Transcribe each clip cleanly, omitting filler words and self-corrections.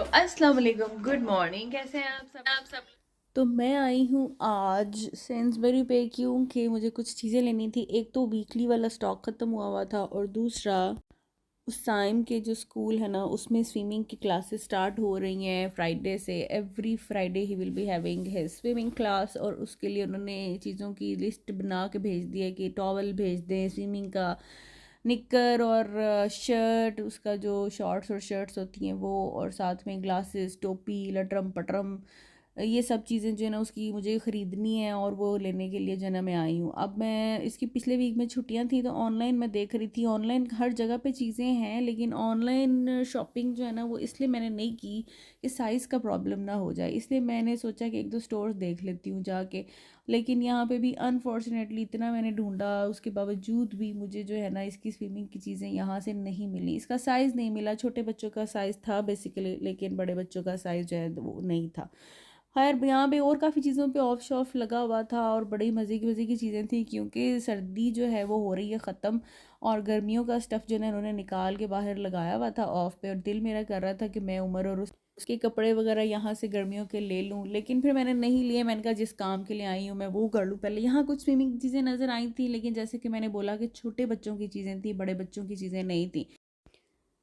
अस्सलाम वालेकुम, good morning. कैसे हैं आप सब? तो मैं आई हूँ आज सेंसबरी पे क्योंकि मुझे कुछ चीज़ें लेनी थी। एक तो वीकली वाला स्टॉक ख़त्म हुआ हुआ था और दूसरा उस टाइम के जो स्कूल है ना उसमें स्विमिंग की क्लासेस स्टार्ट हो रही हैं फ्राइडे से। Every Friday he will be having his swimming class और उसके लिए उन्होंने चीज़ों की लिस्ट बना के भेज दी है कि टॉवल भेज दें स्विमिंग का, निक्कर और शर्ट, उसका जो शॉर्ट्स और शर्ट्स होती हैं वो, और साथ में ग्लासेस, टोपी, लटरम पटरम, ये सब चीज़ें जो है ना उसकी मुझे ख़रीदनी है और वो लेने के लिए जो है ना मैं आई हूँ। अब मैं इसकी पिछले वीक में छुट्टियाँ थी तो ऑनलाइन मैं देख रही थी, ऑनलाइन हर जगह पे चीज़ें हैं लेकिन ऑनलाइन शॉपिंग जो है ना वो इसलिए मैंने नहीं की कि साइज़ का प्रॉब्लम ना हो जाए, इसलिए मैंने सोचा कि एक दो स्टोर्स देख लेती हूँ जाके। लेकिन यहाँ पे भी अनफॉर्चुनेटली इतना मैंने ढूंढा, उसके बावजूद भी मुझे जो है ना इसकी स्विमिंग की चीज़ें यहाँ से नहीं मिली। इसका साइज़ नहीं मिला, छोटे बच्चों का साइज़ था बेसिकली लेकिन बड़े बच्चों का साइज़ जो है वो नहीं था। खैर यहाँ पे और काफ़ी चीज़ों पे ऑफ शॉफ लगा हुआ था और बड़ी मज़े की चीज़ें थी क्योंकि सर्दी जो है वो हो रही है ख़त्म और गर्मियों का स्टफ़ जो है उन्होंने निकाल के बाहर लगाया हुआ था ऑफ पे, और दिल मेरा कर रहा था कि मैं उमर और उसके कपड़े वगैरह यहाँ से गर्मियों के ले लूँ, लेकिन फिर मैंने नहीं लिए। मैंने कहा जिस काम के लिए आई हूँ मैं वो कर लूँ पहले। यहाँ कुछ स्विमिंग चीज़ें नज़र आई थी लेकिन जैसे कि मैंने बोला कि छोटे बच्चों की चीज़ें थी, बड़े बच्चों की चीज़ें नहीं थी।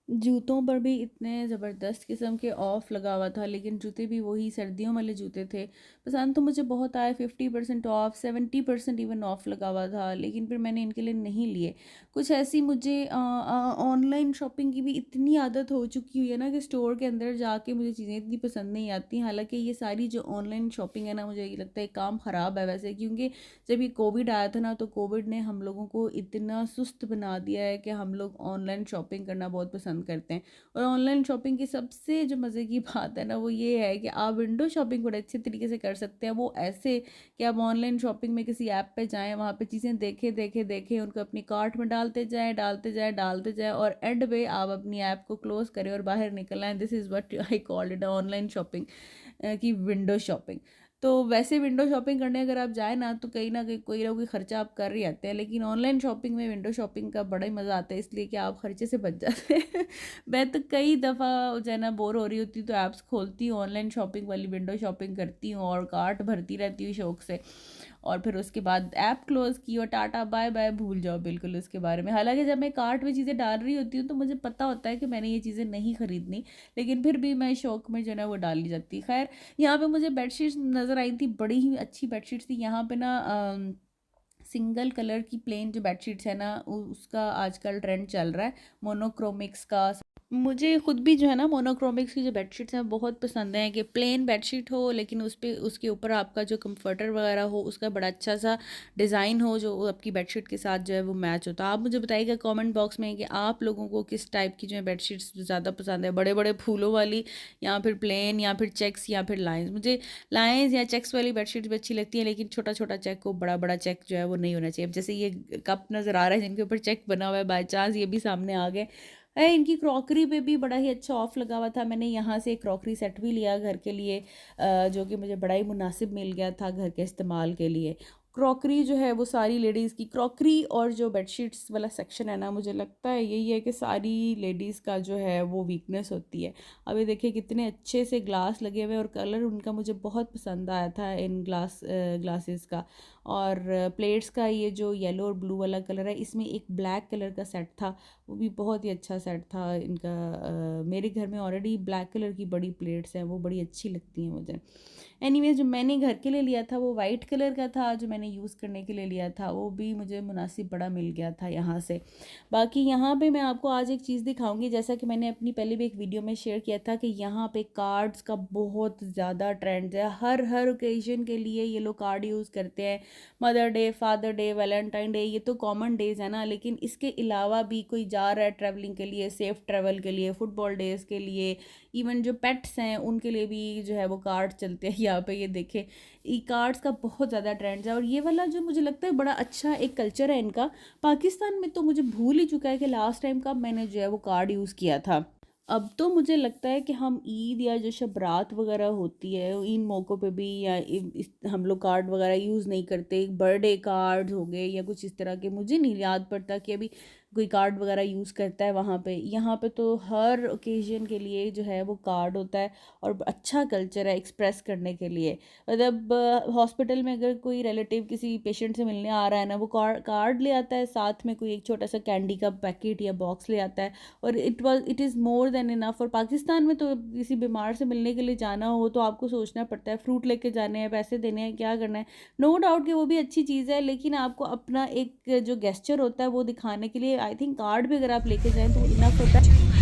जूतों पर भी इतने ज़बरदस्त किस्म के ऑफ़ लगा हुआ था लेकिन जूते भी वही सर्दियों वाले जूते थे। पसंद तो मुझे बहुत आए, 50% ऑफ़, 70% इवन ऑफ़ लगा हुआ था, लेकिन फिर मैंने इनके लिए नहीं लिए। कुछ ऐसी मुझे ऑनलाइन शॉपिंग की भी इतनी आदत हो चुकी हुई है ना कि स्टोर के अंदर जाके मुझे चीज़ें इतनी पसंद नहीं आती। हालांकि ये सारी जो ऑनलाइन शॉपिंग है ना मुझे ये लगता है काम ख़राब है वैसे, क्योंकि जब ये कोविड आया था ना तो कोविड ने हम लोगों को इतना सुस्त बना दिया है कि हम लोग ऑनलाइन शॉपिंग करना बहुत पसंद करते हैं। और ऑनलाइन शॉपिंग की सबसे जो मज़े की बात है ना वो ये है कि आप विंडो शॉपिंग बड़े अच्छे तरीके से कर सकते हैं। वो ऐसे कि आप ऑनलाइन शॉपिंग में किसी ऐप पे जाएं, वहाँ पे चीज़ें देखें देखें देखें, उनको अपनी कार्ट में डालते जाएं और एंड पे आप अपनी ऐप को क्लोज करें और बाहर निकल आएँ। This is what I call it online shopping की विंडो शॉपिंग। तो वैसे विंडो शॉपिंग करने अगर आप जाए ना तो कहीं ना कहीं कोई ना कोई खर्चा आप कर ही आते हैं, लेकिन ऑनलाइन शॉपिंग में विंडो शॉपिंग का बड़ा ही मज़ा आता है इसलिए कि आप खर्चे से बच जाते हैं। मैं तो कई दफ़ा जो है ना बोर हो रही होती हूँ तो ऐप्स खोलती हूँ, ऑनलाइन शॉपिंग वाली विंडो शॉपिंग करती हूँ और कार्ट भरती रहती हूँ शौक से, और फिर उसके बाद ऐप क्लोज़ की और टाटा बाय बाय, भूल जाओ बिल्कुल उसके बारे में। हालांकि जब मैं कार्ट में चीज़ें डाल रही होती हूँ तो मुझे पता होता है कि मैंने ये चीज़ें नहीं खरीदनी, लेकिन फिर भी मैं शौक में जो है ना वो डाल ली जाती। खैर यहाँ पे मुझे बेडशीट्स नज़र आई थी, बड़ी ही अच्छी बेडशीट्स थी यहाँ पे ना। सिंगल कलर की प्लेन जो बेडशीट्स है ना उसका आजकल ट्रेंड चल रहा है, मोनोक्रोमिक्स का। मुझे खुद भी जो है ना मोनोक्रोमिक्स की जो बेडशीट्स हैं बहुत पसंद हैं कि प्लेन बेडशीट हो लेकिन उस पे उसके ऊपर आपका जो कंफर्टर वगैरह हो उसका बड़ा अच्छा सा डिज़ाइन हो जो आपकी बेडशीट के साथ जो है वो मैच होता है। आप मुझे बताइएगा कमेंट बॉक्स में कि आप लोगों को किस टाइप की जो है बेडशीट्स ज़्यादा पसंद है, बड़े बड़े फूलों वाली या फिर प्लेन या फिर चेक्स या फिर लाइंस। मुझे लाइंस या चेक्स वाली बेडशीट्स भी अच्छी लगती है लेकिन छोटा छोटा चेक हो, बड़ा बड़ा चेक जो है वो नहीं होना चाहिए। अब जैसे ये कप नज़र आ रहा है जिनके ऊपर चेक बना हुआ है, बाई चांस ये भी सामने आ गए है। इनकी क्रॉकरी पे भी बड़ा ही अच्छा ऑफ लगा हुआ था। मैंने यहाँ से एक क्रॉकरी सेट भी लिया घर के लिए, जो कि मुझे बड़ा ही मुनासिब मिल गया था घर के इस्तेमाल के लिए। क्रॉकरी जो है वो सारी लेडीज़ की क्रॉकरी और जो बेडशीट्स वाला सेक्शन है ना मुझे लगता है यही है कि सारी लेडीज़ का जो है वो वीकनेस होती है। अब ये देखिए कितने अच्छे से ग्लास लगे हुए और कलर उनका मुझे बहुत पसंद आया था इन ग्लासेस का। और प्लेट्स का ये जो येलो और ब्लू वाला कलर है इसमें एक ब्लैक कलर का सेट था, वो भी बहुत ही अच्छा सेट था इनका। मेरे घर में ऑलरेडी ब्लैक कलर की बड़ी प्लेट्स हैं, वो बड़ी अच्छी लगती हैं मुझे। एनीवेज जो मैंने घर के लिए लिया था वो वाइट कलर का था, जो मैंने यूज़ करने के लिए लिया था वो भी मुझे मुनासिब बड़ा मिल गया था यहाँ से। बाकी यहाँ पे मैं आपको आज एक चीज़ दिखाऊंगी, जैसा कि मैंने अपनी पहले भी एक वीडियो में शेयर किया था कि यहाँ पे कार्ड्स का बहुत ज़्यादा ट्रेंड है। हर ओकेजन के लिए ये लोग कार्ड यूज़ करते हैं। Mother day, father day, Valentine day, ये तो कॉमन डेज़ है ना, लेकिन इसके अलावा भी कोई जा रहा है ट्रैवलिंग के लिए, सेफ़ ट्रैवल के लिए, फुटबॉल डेज़ के लिए, इवन जो पेट्स हैं उनके लिए भी जो है वो कार्ड चलते हैं। यहाँ पे ये देखें ई कार्ड्स का बहुत ज़्यादा ट्रेंड है और ये वाला जो मुझे लगता है बड़ा अच्छा एक कल्चर है इनका। पाकिस्तान में तो मुझे भूल ही चुका है कि लास्ट टाइम कब मैंने जो है वो कार्ड यूज़ किया था। अब तो मुझे लगता है कि हम ईद या जो शब रात वगैरह होती है इन मौक़ों पे भी या हम लोग कार्ड वगैरह यूज़ नहीं करते। बर्थडे कार्ड हो गए या कुछ इस तरह के, मुझे नहीं याद पड़ता कि अभी कोई कार्ड वगैरह यूज़ करता है वहाँ पे। यहाँ पे तो हर ओकेजन के लिए जो है वो कार्ड होता है, और अच्छा कल्चर है एक्सप्रेस करने के लिए। मतलब हॉस्पिटल में अगर कोई रिलेटिव किसी पेशेंट से मिलने आ रहा है ना, वो कार्ड ले आता है, साथ में कोई एक छोटा सा कैंडी का पैकेट या बॉक्स ले आता है, और it is more than enough. और पाकिस्तान में तो किसी बीमार से मिलने के लिए जाना हो तो आपको सोचना पड़ता है, फ्रूट लेके जाने हैं, पैसे देने हैं, क्या करना है। नो डाउट कि वो भी अच्छी चीज़ है, लेकिन आपको अपना एक जो गेस्चर होता है वो दिखाने के लिए आई थिंक कार्ड भी अगर आप लेके जाएं तो इनफ होता है।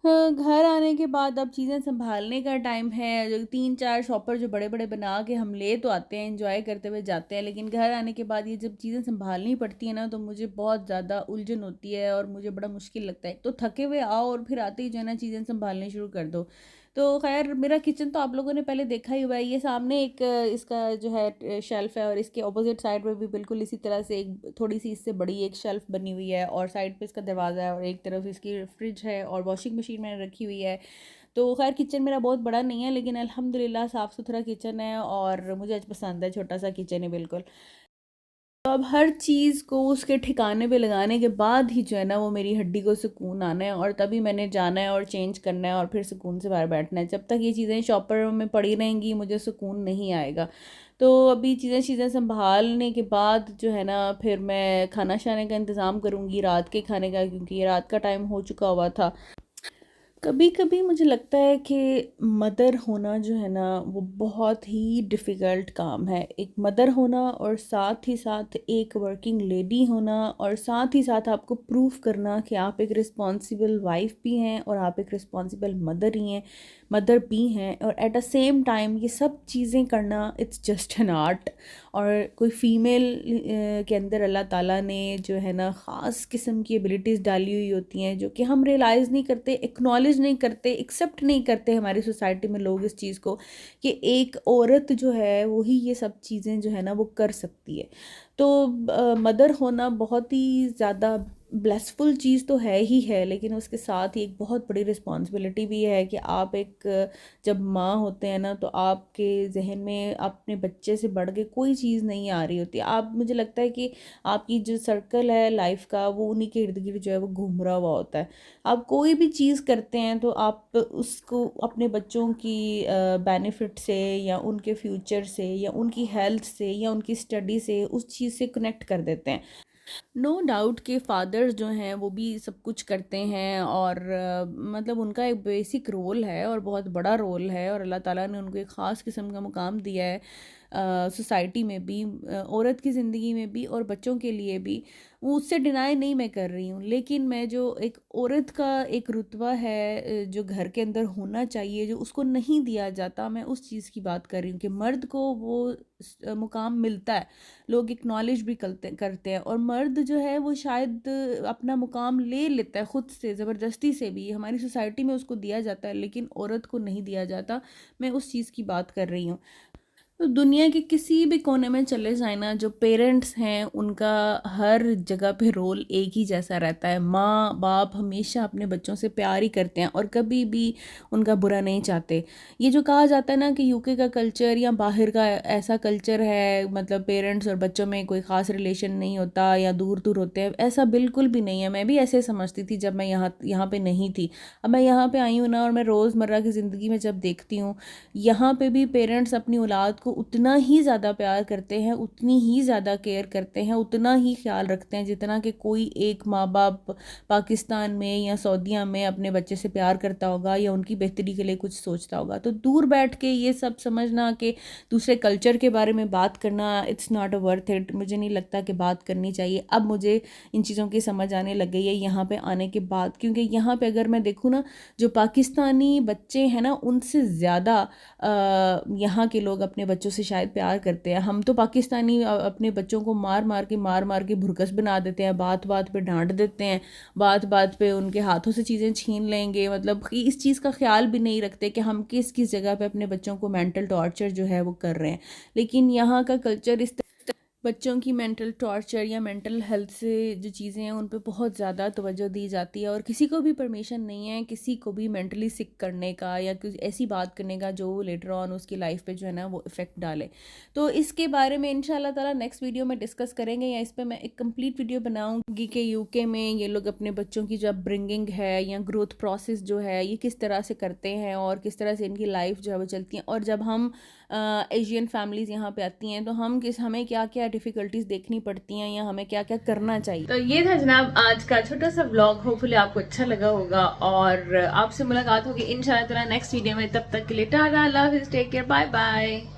हाँ, घर आने के बाद अब चीज़ें संभालने का टाइम है। जो 3-4 शॉपर जो बड़े बड़े बना के हम ले तो आते हैं, एंजॉय करते हुए जाते हैं, लेकिन घर आने के बाद ये जब चीज़ें संभालनी पड़ती है ना, तो मुझे बहुत ज़्यादा उलझन होती है और मुझे बड़ा मुश्किल लगता है। तो थके हुए आओ और फिर आते ही जो है ना चीज़ें संभालनी शुरू कर दो। तो खैर, मेरा किचन तो आप लोगों ने पहले देखा ही हुआ है। ये सामने एक इसका जो है शेल्फ़ है, और इसके ऑपोजिट साइड में भी बिल्कुल इसी तरह से एक थोड़ी सी इससे बड़ी एक शेल्फ़ बनी हुई है, और साइड पे इसका दरवाज़ा है, और एक तरफ इसकी फ्रिज है, और वॉशिंग मशीन मैंने रखी हुई है। तो खैर, किचन मेरा बहुत बड़ा नहीं है, लेकिन अल्हम्दुलिल्लाह साफ़ सुथरा किचन है, और मुझे आज पसंद है। छोटा सा किचन है बिल्कुल। तो अब हर चीज़ को उसके ठिकाने पे लगाने के बाद ही जो है ना वो मेरी हड्डी को सुकून आना है, और तभी मैंने जाना है और चेंज करना है और फिर सुकून से बाहर बैठना है। जब तक ये चीज़ें शॉपर में पड़ी रहेंगी मुझे सुकून नहीं आएगा। तो अभी चीज़ें चीज़ें संभालने के बाद जो है ना फिर मैं खाना शाने का इंतज़ाम करूँगी, रात के खाने का, क्योंकि ये रात का टाइम हो चुका हुआ था। कभी कभी मुझे लगता है कि मदर होना जो है ना वो बहुत ही डिफ़िकल्ट काम है। एक मदर होना, और साथ ही साथ एक वर्किंग लेडी होना, और साथ ही साथ आपको प्रूफ करना कि आप एक रिस्पॉन्सिबल वाइफ भी हैं और आप एक रिस्पॉन्सिबल मदर भी हैं, और एट द सेम टाइम ये सब चीज़ें करना इट्स जस्ट एन आर्ट। और कोई फ़ीमेल के अंदर अल्लाह ताला ने जो है ना ख़ास किस्म की एबिलिटीज़ डाली हुई होती हैं, जो कि हम रियलाइज़ नहीं करते, एक्नॉलेज नहीं करते, एक्सेप्ट नहीं करते हमारी सोसाइटी में लोग इस चीज़ को, कि एक औरत जो है वही ये सब चीज़ें जो है ना वो कर सकती है। तो मदर होना बहुत ही ज़्यादा ब्लेसफुल चीज़ तो है ही है, लेकिन उसके साथ ही एक बहुत बड़ी रिस्पॉन्सिबिलिटी भी है कि आप एक जब माँ होते हैं ना, तो आपके जहन में अपने बच्चे से बढ़ के कोई चीज़ नहीं आ रही होती। आप, मुझे लगता है कि आपकी जो सर्कल है लाइफ का वो उन्हीं के इर्द गिर्द जो है वो घूम रहा हुआ होता है। आप कोई भी चीज़ करते हैं तो आप उसको अपने बच्चों की बेनिफिट से, या उनके फ्यूचर से, या उनकी हेल्थ से, या उनकी स्टडी से उस चीज़ से कनेक्ट कर देते हैं। नो डाउट के फादर्स जो हैं वो भी सब कुछ करते हैं, और मतलब उनका एक बेसिक रोल है और बहुत बड़ा रोल है, और अल्लाह ताला ने उनको एक ख़ास किस्म का मुकाम दिया है सोसाइटी में भी, औरत की ज़िंदगी में भी, और बच्चों के लिए भी। वो उससे डिनाई नहीं मैं कर रही हूँ, लेकिन मैं जो एक औरत का एक रुतबा है जो घर के अंदर होना चाहिए, जो उसको नहीं दिया जाता, मैं उस चीज़ की बात कर रही हूँ कि मर्द को वो मुकाम मिलता है, लोग एक्नॉलेज भी करते हैं, और मर्द जो है वो शायद अपना मुकाम ले लेता है ख़ुद से, ज़बरदस्ती से भी हमारी सोसाइटी में उसको दिया जाता है, लेकिन औरत को नहीं दिया जाता। मैं उस चीज़ की बात कर रही हूँ। तो दुनिया के किसी भी कोने में चले जाए ना, जो पेरेंट्स हैं उनका हर जगह पे रोल एक ही जैसा रहता है। माँ बाप हमेशा अपने बच्चों से प्यार ही करते हैं और कभी भी उनका बुरा नहीं चाहते। ये जो कहा जाता है ना कि यूके का कल्चर या बाहर का ऐसा कल्चर है, मतलब पेरेंट्स और बच्चों में कोई ख़ास रिलेशन नहीं होता या दूर दूर होते हैं, ऐसा बिल्कुल भी नहीं है। मैं भी ऐसे समझती थी जब मैं यहाँ पे नहीं थी। अब मैं यहाँ पे आई हूँ ना, और मैं रोज़मर्रा की ज़िंदगी में जब देखती हूँ, यहाँ पे भी पेरेंट्स अपनी औलाद को उतना ही ज़्यादा प्यार करते हैं, उतनी ही ज़्यादा केयर करते हैं, उतना ही ख्याल रखते हैं जितना कि कोई एक माँ बाप पाकिस्तान में या सऊदीया में अपने बच्चे से प्यार करता होगा या उनकी बेहतरी के लिए कुछ सोचता होगा। तो दूर बैठ के ये सब समझना कि दूसरे कल्चर के बारे में बात करना, it's not a worth it. मुझे नहीं लगता कि बात करनी चाहिए। अब मुझे इन चीज़ों की समझ आने लग गई है यहाँ पे आने के बाद, क्योंकि यहाँ पे अगर मैं देखूँ ना, जो पाकिस्तानी बच्चे हैं ना उनसे ज़्यादा यहाँ के लोग अपने बच्चों से शायद प्यार करते हैं। हम तो पाकिस्तानी अपने बच्चों को मार मार के भुरकस बना देते हैं, बात बात पे डांट देते हैं, बात बात पे उनके हाथों से चीज़ें छीन लेंगे, मतलब कि इस चीज़ का ख्याल भी नहीं रखते कि हम किस किस जगह पे अपने बच्चों को मेंटल टॉर्चर जो है वो कर रहे हैं। लेकिन यहाँ का कल्चर इस बच्चों की मेंटल टॉर्चर या मेंटल हेल्थ से जो चीज़ें हैं उन पे बहुत ज़्यादा तवज्जो दी जाती है, और किसी को भी परमिशन नहीं है किसी को भी मेंटली सिक करने का या कुछ ऐसी बात करने का जो लेटर ऑन उसकी लाइफ पे जो है ना वो इफ़ेक्ट डाले। तो इसके बारे में इंशाल्लाह ताला नेक्स्ट वीडियो में डिस्कस करेंगे, या इस पर मैं एक कंप्लीट वीडियो बनाऊंगी कि यूके में ये लोग अपने बच्चों की जो अपब्रिंगिंग है या ग्रोथ प्रोसेस जो है ये किस तरह से करते हैं और किस तरह से इनकी लाइफ जो है वो चलती है, और जब हम एशियन फैमिलीज़ यहाँ पे आती हैं तो हमें क्या क्या डिफ़िकल्टीज देखनी पड़ती हैं या हमें क्या क्या करना चाहिए। तो ये था जनाब आज का छोटा सा व्लॉग, होपफुली आपको अच्छा लगा होगा और आपसे मुलाकात होगी इंशाल्लाह ताला नेक्स्ट वीडियो में। तब तक के लिए टाटा, अल्लाह हाफिज़, टेक केयर, बाय बाय।